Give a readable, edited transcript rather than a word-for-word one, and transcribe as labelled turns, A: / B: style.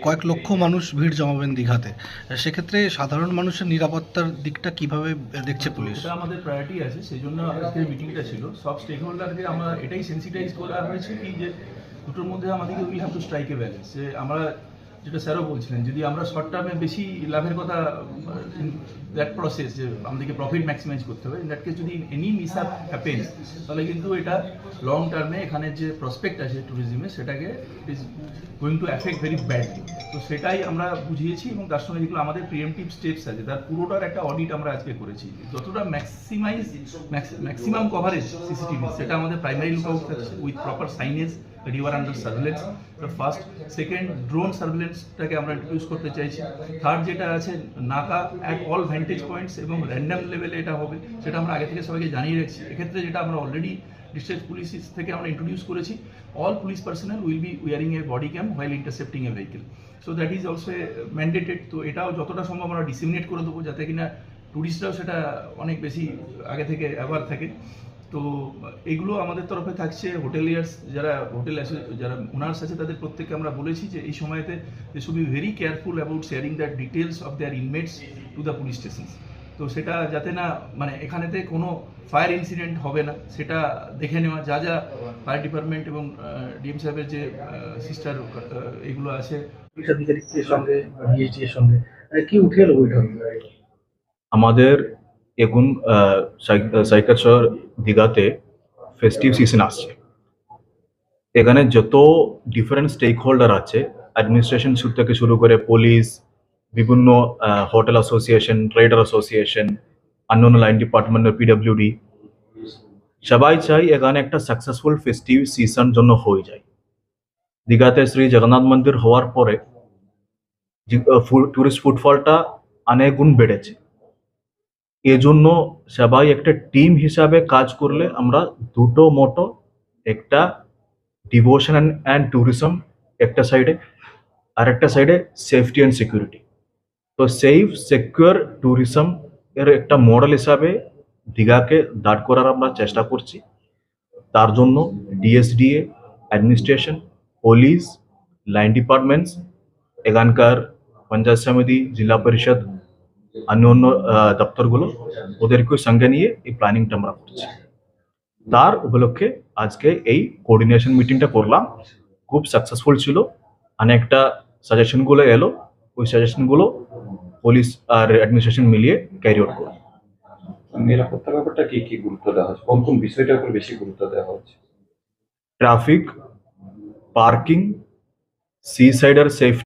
A: কয়েক লক্ষ মানুষ ভিড় জমাবেন দীঘাতে, সেক্ষেত্রে সাধারণ মানুষের নিরাপত্তার দিকটা কিভাবে দেখছে পুলিশ?
B: এটা আমাদের প্রায়োরিটি আছে, সেই জন্য আজকের মিটিংটা ছিল। সব স্টেক হোল্ডারকে আমরা এটাই সেন্সিটাইজ করা হয়েছে কি যে দুটোর মধ্যে আমাদেরকে will have to strike A balance. যে আমরা যেটা স্যারও বলছিলেন, যদি আমরা শর্ট টার্মে বেশি লাভের কথা দ্যাট প্রসেস যে আমাদেরকে প্রফিট ম্যাক্সিমাইজ করতে হবে, ইন দ্যাট কেস যদি এনি মিস আপ হ্যাপেন্স তাহলে কিন্তু এটা লং টার্মে এখানে যে প্রসপেক্ট আছে ট্যুরিজমে সেটাকে it is going to affect very badly. তো সেটাই আমরা বুঝিয়েছি এবং তার সঙ্গে যেগুলো আমাদের প্রিএমটিভ স্টেপস আছে তার পুরোটার একটা অডিট আমরা আজকে করেছি। যতটা ম্যাক্সিমাম কভারেজ সিসিটিভি সেটা আমাদের প্রাইমারি লুকআউট থাকছে with proper signage that you are under surveillance. The first, second, drone surveillance-টাকে আমরা ইন্ট্রোডিউস করতে চাইছি। থার্ড যেটা আছে নাকা অ্যাট অল ভ্যান্টেজ পয়েন্টস এবং র্যান্ডম লেভেলে এটা হবে, সেটা আমরা আগে থেকে সবাইকে জানিয়ে রাখছি। এক্ষেত্রে যেটা আমরা অলরেডি ডিস্ট্রিক্ট পুলিশ থেকে আমরা ইন্ট্রোডিউস করেছি, all police personnel will be wearing a body cam while intercepting a vehicle. So that is also mandated. তো এটাও যতটা সম্ভব আমরা ডিসিমিনেট করে দেবো যাতে কিনা টুরিস্টরাও সেটা অনেক বেশি আগে থেকে অ্যাওয়ার থাকে। তো এইগুলো আমাদের তরফে থাকছে। হোটেলিয়ার্স যারা যারা ওনার্স আছে তাদের প্রত্যেককে আমরা বলেছি যে এই সময়তে they should be very careful about sharing the details of their inmates to the police station. তো সেটা যাতে না মানে এখানেতে কোনো ফায়ার ইনসিডেন্ট হবে না সেটা দেখে নেওয়া, যা যা ফায়ার ডিপার্টমেন্ট এবং ডিএম সাহেবের যে সিস্টার এগুলো আছে
C: পুলিশ আধিকারিকদের সঙ্গে ডিএসডি এর সঙ্গে কি উঠে এলো বৈঠক?
D: আমাদের এখন সাইকেল শহর দীঘাতে ফেস্টিভ সিজন আসছে। এখানে যত ডিফারেন্ট স্টেক হোল্ডার আছে, অ্যাডমিনিস্ট্রেশন থেকে শুরু করে পুলিশ, বিভিন্ন হোটেল অ্যাসোসিয়েশন, ট্রেডার অ্যাসোসিয়েশন, অন্যান্য লাইন ডিপার্টমেন্টের পিডব্লিউডি, সবাই চাই এখানে একটা সাকসেসফুল ফেস্টিভ সিজন জন্য হয়ে যায়। দীঘাতে শ্রী জগন্নাথ মন্দির হওয়ার পরে টুরিস্ট ফুটফলটা অনেক গুণ বেড়েছে। এজন্য সবাই একটা টিম হিসাবে কাজ করলে আমরা দুটো মোটো, একটা ডিভোশন অ্যান্ড ট্যুরিজম একটা সাইডে, আর একটা সাইডে সেফটি অ্যান্ড সিকিউরিটি। তো সেফ সিকিউর ট্যুরিজম এর একটা মডেল হিসাবে দীঘাকে দাঁড় করার আমরা চেষ্টা করছি। তার জন্য DSDA, administration, police, line departments, এখানকার পঞ্চায়েত সমিতি, জেলা পরিষদ, অন্য দপ্তরগুলো, ওদেরকে সঙ্গে নিয়ে এই প্ল্যানিংটা আমরা করছি। তার উপলক্ষে আজকে এই কোঅর্ডিনেশন মিটিংটা করলাম, খুব সাকসেসফুল ছিল। অনেকটা সাজেশনগুলো এলো, ওই সাজেশনগুলো পুলিশ আর অ্যাডমিনিস্ট্রেশন মিলিয়ে ক্যারি আউট করব।
E: নিরাপত্তার ব্যাপারটা কি কি গুরুত্ব দেওয়া হচ্ছে, কোন কোন বিষয়টার উপর বেশি গুরুত্ব দেওয়া হচ্ছে?
D: ট্রাফিক, পার্কিং, সি সাইডের সেফটি,